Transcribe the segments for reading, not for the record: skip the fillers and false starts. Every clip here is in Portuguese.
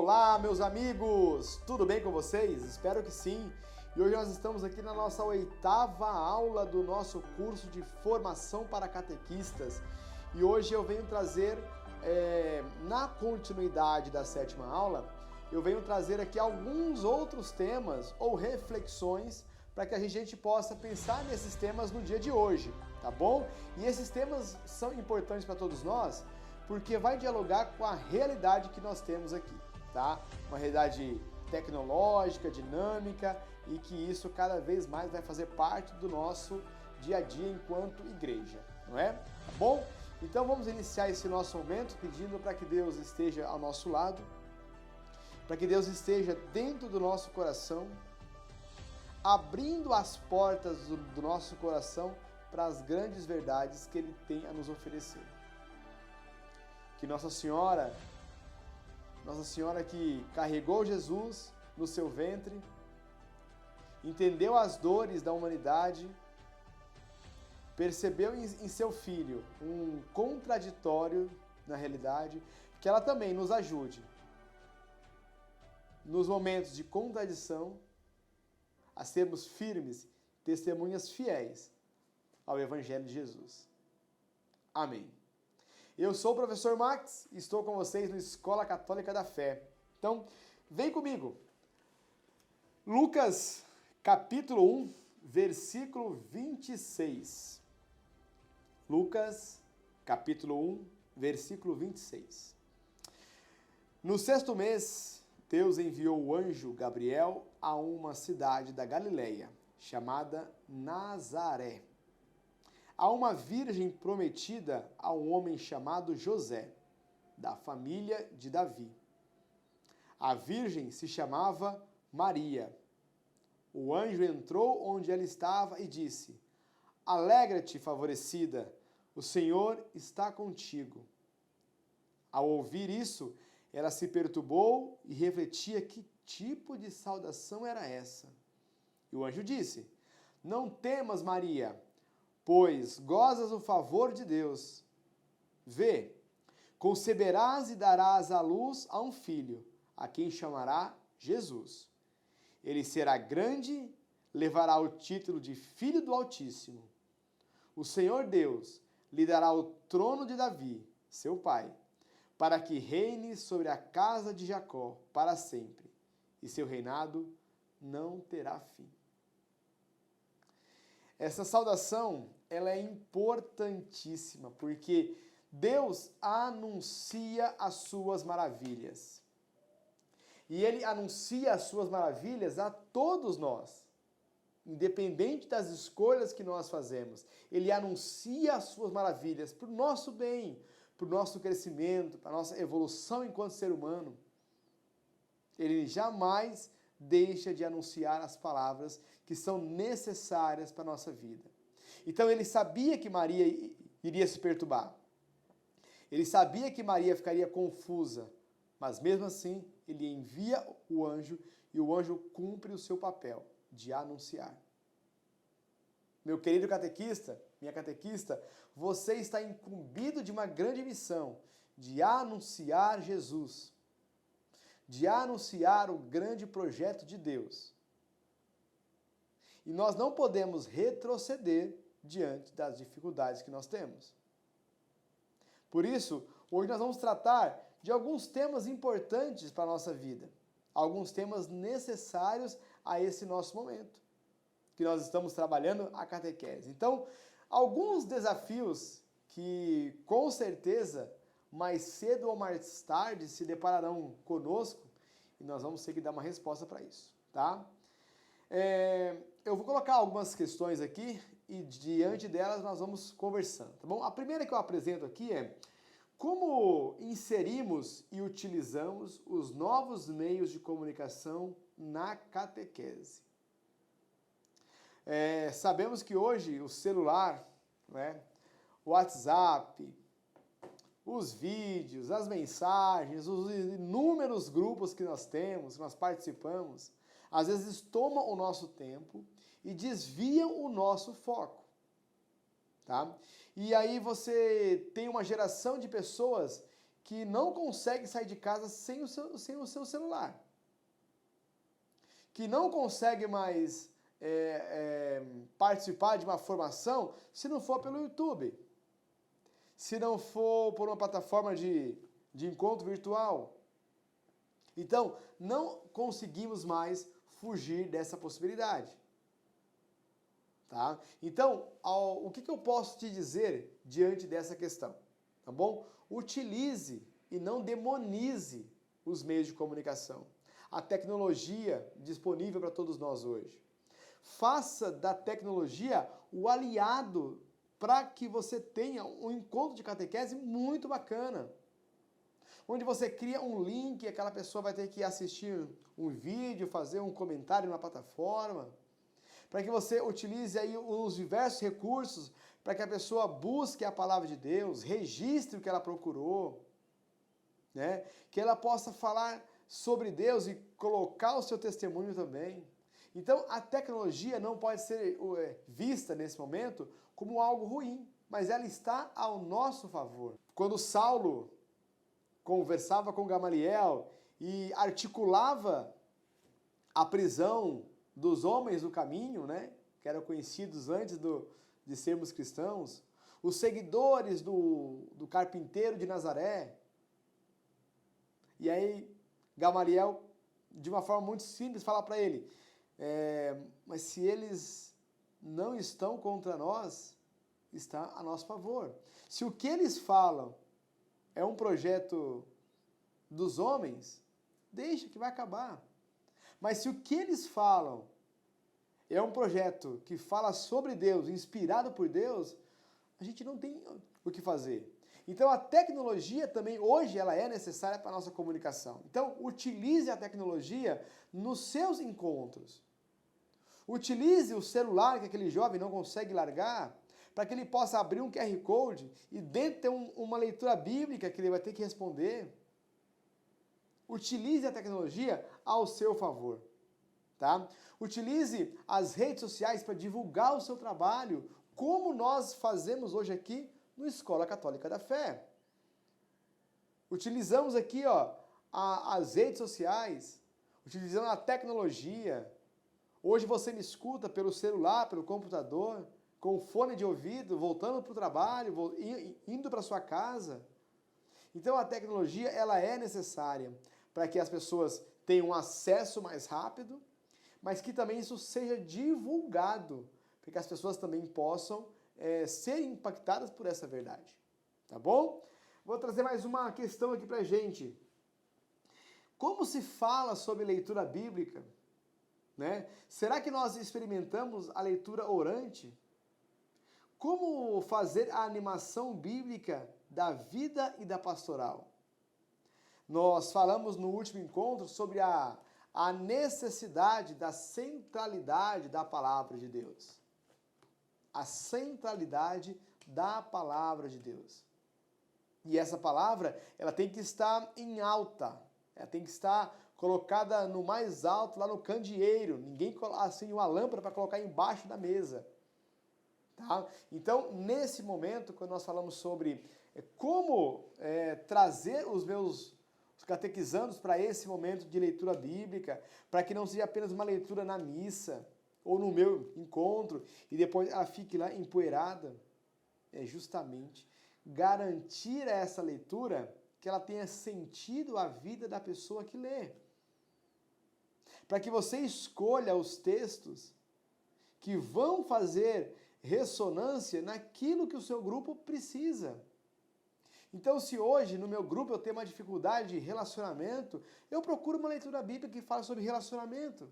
Olá, meus amigos! Tudo bem com vocês? Espero que sim! E hoje nós estamos aqui na nossa 8ª aula do nosso curso de formação para catequistas. E hoje eu venho trazer, na continuidade da 7ª aula, eu venho trazer aqui alguns outros temas ou reflexões para que a gente possa pensar nesses temas no dia de hoje, tá bom? E esses temas são importantes para todos nós, porque vai dialogar com a realidade que nós temos aqui, tá? Uma realidade tecnológica, dinâmica, e que isso cada vez mais vai fazer parte do nosso dia a dia enquanto igreja, não é? Tá bom? Então vamos iniciar esse nosso momento pedindo para que Deus esteja ao nosso lado, para que Deus esteja dentro do nosso coração, abrindo as portas do nosso coração para as grandes verdades que Ele tem a nos oferecer. Que Nossa Senhora que carregou Jesus no seu ventre, entendeu as dores da humanidade, percebeu em seu Filho um contraditório na realidade, que ela também nos ajude nos momentos de contradição a sermos firmes, testemunhas fiéis ao Evangelho de Jesus. Amém. Eu sou o professor Max e estou com vocês no Escola Católica da Fé. Então, vem comigo. Lucas, capítulo 1, versículo 26. Lucas, capítulo 1, versículo 26. No 6º mês, Deus enviou o anjo Gabriel a uma cidade da Galileia, chamada Nazaré, a uma virgem prometida a um homem chamado José, da família de Davi. A virgem se chamava Maria. O anjo entrou onde ela estava e disse: Alegra-te, favorecida, o Senhor está contigo. Ao ouvir isso, ela se perturbou e refletia que tipo de saudação era essa. E o anjo disse: Não temas, Maria, pois gozas o favor de Deus. Vê, conceberás e darás à luz a um filho, a quem chamará Jesus. Ele será grande, levará o título de Filho do Altíssimo. O Senhor Deus lhe dará o trono de Davi, seu pai, para que reine sobre a casa de Jacó para sempre, e seu reinado não terá fim. Essa saudação, ela é importantíssima, porque Deus anuncia as suas maravilhas. E Ele anuncia as suas maravilhas a todos nós, independente das escolhas que nós fazemos. Ele anuncia as suas maravilhas para o nosso bem, para o nosso crescimento, para a nossa evolução enquanto ser humano. Ele jamais deixa de anunciar as palavras que são necessárias para a nossa vida. Então ele sabia que Maria iria se perturbar. Ele sabia que Maria ficaria confusa, mas mesmo assim ele envia o anjo e o anjo cumpre o seu papel de anunciar. Meu querido catequista, minha catequista, você está incumbido de uma grande missão, de anunciar Jesus, de anunciar o grande projeto de Deus. E nós não podemos retroceder diante das dificuldades que nós temos. Por isso, hoje nós vamos tratar de alguns temas importantes para a nossa vida, alguns temas necessários a esse nosso momento, que nós estamos trabalhando a catequese. Então, alguns desafios que com certeza mais cedo ou mais tarde se depararão conosco e nós vamos ter que dar uma resposta para isso, tá? Eu vou colocar algumas questões aqui e diante delas nós vamos conversando, tá bom? A primeira que eu apresento aqui é: como inserimos e utilizamos os novos meios de comunicação na catequese? Sabemos que hoje o celular, né, o WhatsApp, os vídeos, as mensagens, os inúmeros grupos que nós temos, que nós participamos, às vezes tomam o nosso tempo e desviam o nosso foco, tá? E aí você tem uma geração de pessoas que não consegue sair de casa sem o seu celular, que não consegue mais participar de uma formação se não for pelo YouTube, se não for por uma plataforma de encontro virtual. Então, não conseguimos mais fugir dessa possibilidade. Tá? Então, o que eu posso te dizer diante dessa questão? Tá bom? Utilize e não demonize os meios de comunicação. A tecnologia disponível para todos nós hoje. Faça da tecnologia o aliado para que você tenha um encontro de catequese muito bacana. Onde você cria um link e aquela pessoa vai ter que assistir um vídeo, fazer um comentário na plataforma. Para que você utilize aí os diversos recursos para que a pessoa busque a palavra de Deus, registre o que ela procurou, né? Que ela possa falar sobre Deus e colocar o seu testemunho também. Então, a tecnologia não pode ser vista nesse momento como algo ruim, mas ela está ao nosso favor. Quando Saulo conversava com Gamaliel e articulava a prisão dos homens do caminho, né, que eram conhecidos antes de sermos cristãos, os seguidores do carpinteiro de Nazaré. E aí Gamaliel, de uma forma muito simples, fala para ele, mas se eles não estão contra nós, está a nosso favor. Se o que eles falam é um projeto dos homens, deixa que vai acabar. Mas se o que eles falam é um projeto que fala sobre Deus, inspirado por Deus, a gente não tem o que fazer. Então a tecnologia também, hoje, ela é necessária para a nossa comunicação. Então utilize a tecnologia nos seus encontros. Utilize o celular que aquele jovem não consegue largar, para que ele possa abrir um QR Code e dentro ter uma leitura bíblica que ele vai ter que responder. Utilize a tecnologia ao seu favor. Tá? Utilize as redes sociais para divulgar o seu trabalho, como nós fazemos hoje aqui no Escola Católica da Fé. Utilizamos aqui as redes sociais, utilizando a tecnologia. Hoje você me escuta pelo celular, pelo computador, com fone de ouvido, voltando para o trabalho, indo para sua casa. Então a tecnologia ela é necessária para que as pessoas tenham acesso mais rápido, mas que também isso seja divulgado, para que as pessoas também possam ser impactadas por essa verdade. Tá bom? Vou trazer mais uma questão aqui para a gente. Como se fala sobre leitura bíblica? Né? Será que nós experimentamos a leitura orante? Como fazer a animação bíblica da vida e da pastoral? Nós falamos no último encontro sobre a necessidade da centralidade da palavra de Deus. A centralidade da palavra de Deus. E essa palavra, ela tem que estar em alta. Ela tem que estar colocada no mais alto, lá no candeeiro. Ninguém acende uma lâmpada para colocar embaixo da mesa. Tá? Então, nesse momento, quando nós falamos sobre como trazer os catequizandos para esse momento de leitura bíblica, para que não seja apenas uma leitura na missa, ou no meu encontro, e depois ela fique lá empoeirada, é justamente garantir a essa leitura que ela tenha sentido a vida da pessoa que lê. Para que você escolha os textos que vão fazer ressonância naquilo que o seu grupo precisa. Então, se hoje no meu grupo eu tenho uma dificuldade de relacionamento, eu procuro uma leitura bíblica que fala sobre relacionamento.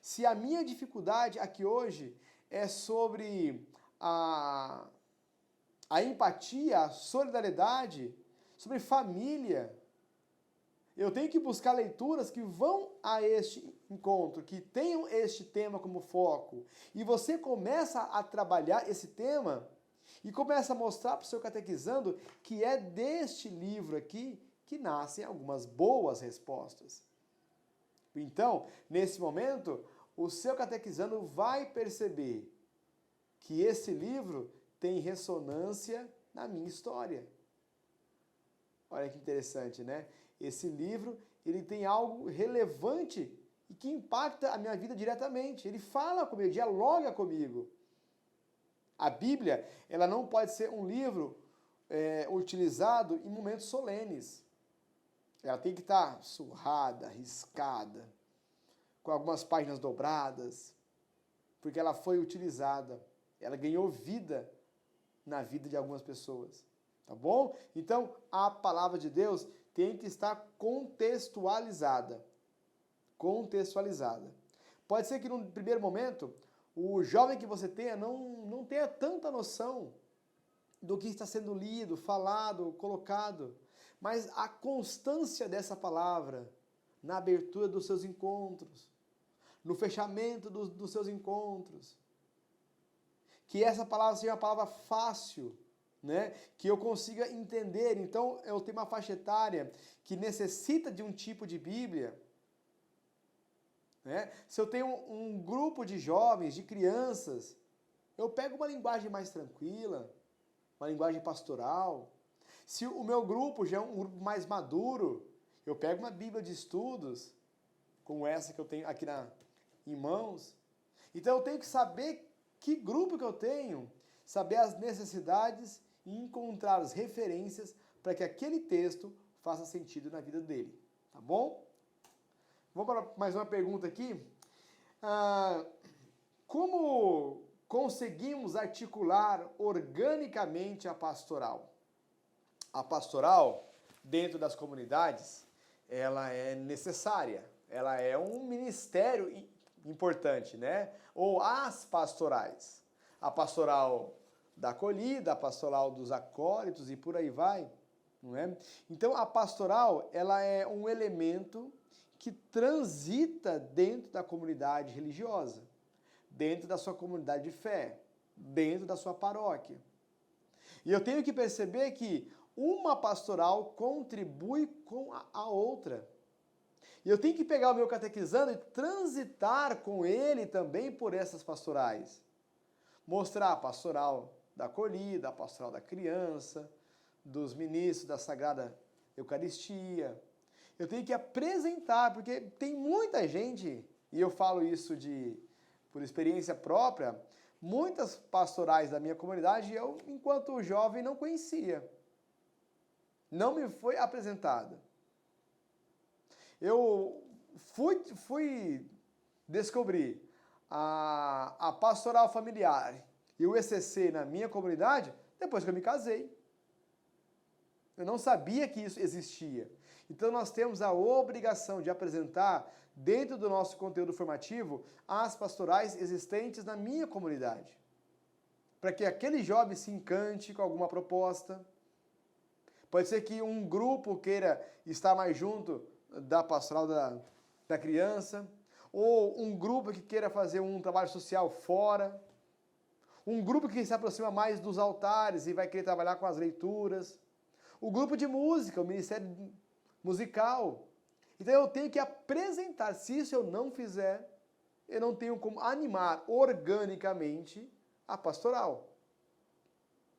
Se a minha dificuldade aqui hoje é sobre a empatia, a solidariedade, sobre família, eu tenho que buscar leituras que vão a este encontro, que tenham este tema como foco. E você começa a trabalhar esse tema e começa a mostrar para o seu catequizando que é deste livro aqui que nascem algumas boas respostas. Então, nesse momento, o seu catequizando vai perceber que esse livro tem ressonância na minha história. Olha que interessante, né? Esse livro, ele tem algo relevante e que impacta a minha vida diretamente. Ele fala comigo, dialoga comigo. A Bíblia, ela não pode ser um livro utilizado em momentos solenes. Ela tem que estar surrada, riscada, com algumas páginas dobradas, porque ela foi utilizada, ela ganhou vida na vida de algumas pessoas, tá bom? Então, a palavra de Deus tem que estar contextualizada. Contextualizada. Pode ser que no primeiro momento, o jovem que você tenha não tenha tanta noção do que está sendo lido, falado, colocado, mas a constância dessa palavra na abertura dos seus encontros, no fechamento dos seus encontros, que essa palavra seja uma palavra fácil, né? Que eu consiga entender. Então, eu tenho uma faixa etária que necessita de um tipo de Bíblia, né? Se eu tenho um grupo de jovens, de crianças, eu pego uma linguagem mais tranquila, uma linguagem pastoral. Se o meu grupo já é um grupo mais maduro, eu pego uma Bíblia de estudos, como essa que eu tenho aqui em mãos. Então eu tenho que saber que grupo que eu tenho, saber as necessidades e encontrar as referências para que aquele texto faça sentido na vida dele. Tá bom? Vamos para mais uma pergunta aqui. Como conseguimos articular organicamente a pastoral? A pastoral, dentro das comunidades, ela é necessária. Ela é um ministério importante, né? Ou as pastorais. A pastoral da acolhida, a pastoral dos acólitos e por aí vai, não é? Então, a pastoral, ela é um elemento que transita dentro da comunidade religiosa, dentro da sua comunidade de fé, dentro da sua paróquia. E eu tenho que perceber que uma pastoral contribui com a outra. E eu tenho que pegar o meu catequizando e transitar com ele também por essas pastorais. Mostrar a pastoral da acolhida, a pastoral da criança, dos ministros da Sagrada Eucaristia. Eu tenho que apresentar, porque tem muita gente, e eu falo isso por experiência própria, muitas pastorais da minha comunidade eu, enquanto jovem, não conhecia. Não me foi apresentada. Eu fui descobrir a pastoral familiar e o ECC na minha comunidade depois que eu me casei. Eu não sabia que isso existia. Então nós temos a obrigação de apresentar, dentro do nosso conteúdo formativo, as pastorais existentes na minha comunidade. Para que aquele jovem se encante com alguma proposta. Pode ser que um grupo queira estar mais junto da pastoral da criança, ou um grupo que queira fazer um trabalho social fora, um grupo que se aproxima mais dos altares e vai querer trabalhar com as leituras, o grupo de música, o ministério musical. Então eu tenho que apresentar. Se isso eu não fizer, eu não tenho como animar organicamente a pastoral.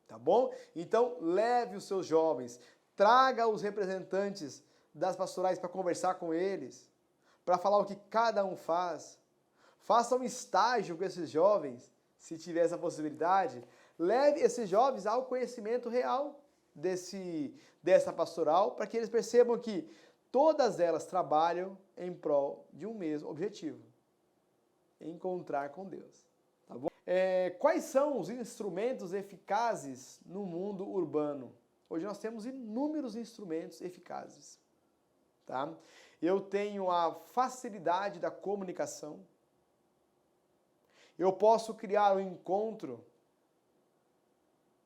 Tá bom? Então leve os seus jovens, traga os representantes das pastorais para conversar com eles, para falar o que cada um faz. Faça um estágio com esses jovens, se tiver essa possibilidade. Leve esses jovens ao conhecimento real dessa pastoral, para que eles percebam que todas elas trabalham em prol de um mesmo objetivo: encontrar com Deus. Tá bom? Quais são os instrumentos eficazes no mundo urbano? Hoje nós temos inúmeros instrumentos eficazes. Tá? Eu tenho a facilidade da comunicação. Eu posso criar um encontro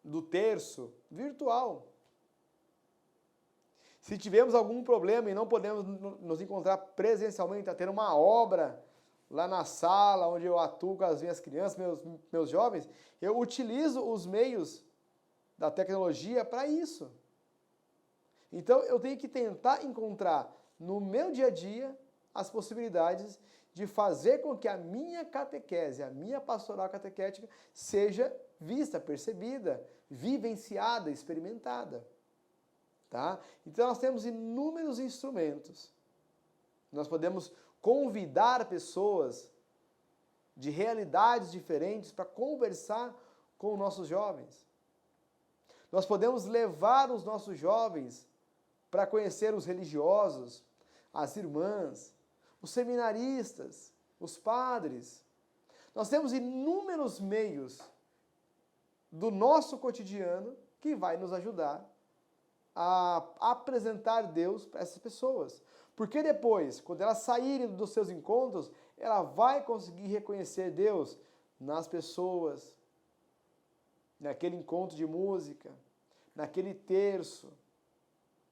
do terço virtual. Se tivermos algum problema e não podemos nos encontrar presencialmente, está tendo uma obra lá na sala onde eu atuo com as minhas crianças, meus jovens, eu utilizo os meios da tecnologia para isso. Então eu tenho que tentar encontrar no meu dia a dia as possibilidades de fazer com que a minha catequese, a minha pastoral catequética seja vista, percebida, vivenciada, experimentada. tá? Então nós temos inúmeros instrumentos. Nós podemos convidar pessoas de realidades diferentes para conversar com os nossos jovens. Nós podemos levar os nossos jovens para conhecer os religiosos, as irmãs, os seminaristas, os padres. Nós temos inúmeros meios do nosso cotidiano que vai nos ajudar a apresentar Deus para essas pessoas. Porque depois, quando elas saírem dos seus encontros, ela vai conseguir reconhecer Deus nas pessoas, naquele encontro de música, naquele terço,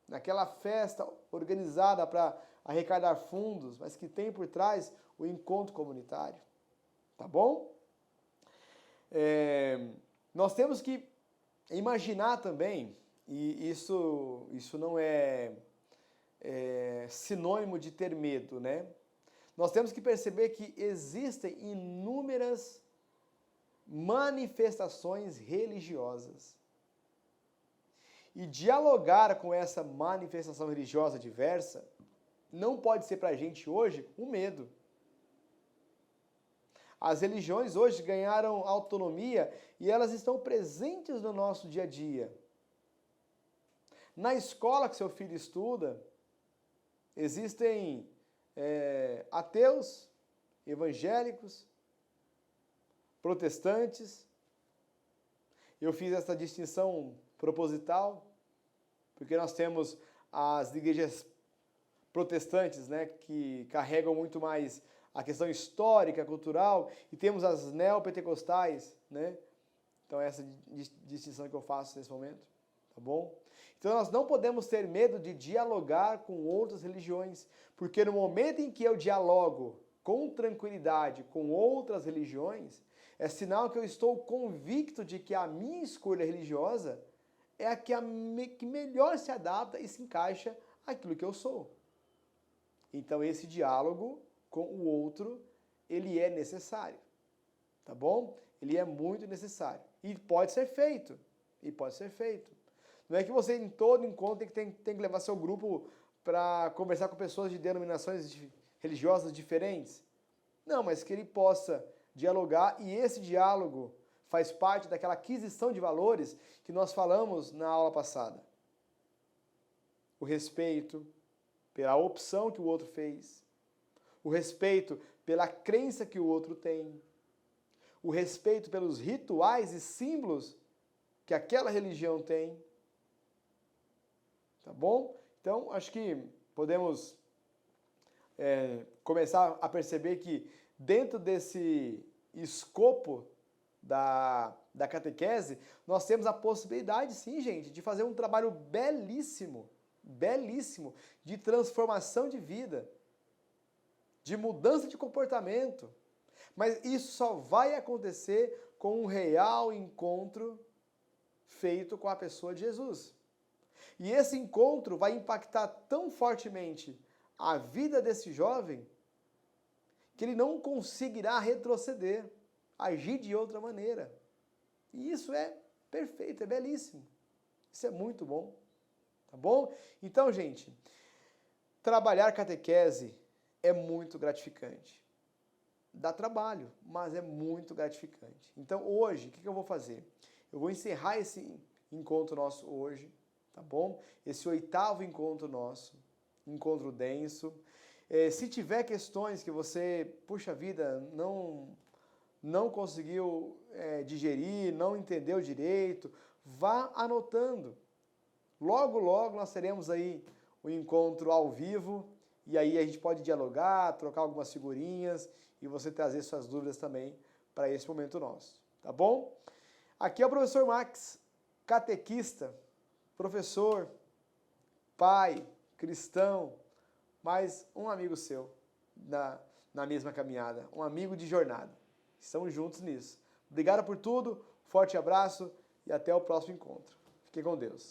naquela festa organizada para arrecadar fundos, mas que tem por trás o encontro comunitário. Tá bom? Nós temos que imaginar também, e isso não é sinônimo de ter medo, né? Nós temos que perceber que existem inúmeras manifestações religiosas. E dialogar com essa manifestação religiosa diversa não pode ser para a gente hoje um medo. As religiões hoje ganharam autonomia e elas estão presentes no nosso dia a dia. Na escola que seu filho estuda, existem ateus, evangélicos, protestantes. Eu fiz essa distinção proposital, porque nós temos as igrejas protestantes, né, que carregam muito mais a questão histórica, cultural, e temos as neopentecostais, né? Então essa distinção que eu faço nesse momento, tá bom? Então nós não podemos ter medo de dialogar com outras religiões, porque no momento em que eu dialogo com tranquilidade com outras religiões, é sinal que eu estou convicto de que a minha escolha religiosa é a que melhor se adapta e se encaixa àquilo que eu sou. Então esse diálogo com o outro, ele é necessário, tá bom? Ele é muito necessário. E pode ser feito, Não é que você em todo encontro tem que levar seu grupo para conversar com pessoas de denominações religiosas diferentes. Não, mas que ele possa dialogar, e esse diálogo faz parte daquela aquisição de valores que nós falamos na aula passada. O respeito pela opção que o outro fez, o respeito pela crença que o outro tem, o respeito pelos rituais e símbolos que aquela religião tem. Tá bom? Então, acho que podemos começar a perceber que dentro desse escopo da catequese, nós temos a possibilidade, sim, gente, de fazer um trabalho belíssimo, de transformação de vida, de mudança de comportamento. Mas isso só vai acontecer com um real encontro feito com a pessoa de Jesus. E esse encontro vai impactar tão fortemente a vida desse jovem que ele não conseguirá retroceder, agir de outra maneira. E isso é perfeito, é belíssimo. Isso é muito bom. Tá bom? Então, gente, trabalhar catequese é muito gratificante. Dá trabalho, mas é muito gratificante. Então, hoje, o que eu vou fazer? Eu vou encerrar esse encontro nosso hoje, tá bom? Esse 8º encontro nosso, encontro denso. Se tiver questões que você, puxa vida, não conseguiu digerir, não entendeu direito, vá anotando. Logo, logo nós teremos aí o encontro ao vivo, e aí a gente pode dialogar, trocar algumas figurinhas e você trazer suas dúvidas também para esse momento nosso, tá bom? Aqui é o professor Max, catequista, professor, pai, cristão, mas um amigo seu na mesma caminhada, um amigo de jornada. Estamos juntos nisso. Obrigado por tudo, forte abraço e até o próximo encontro. Fique com Deus.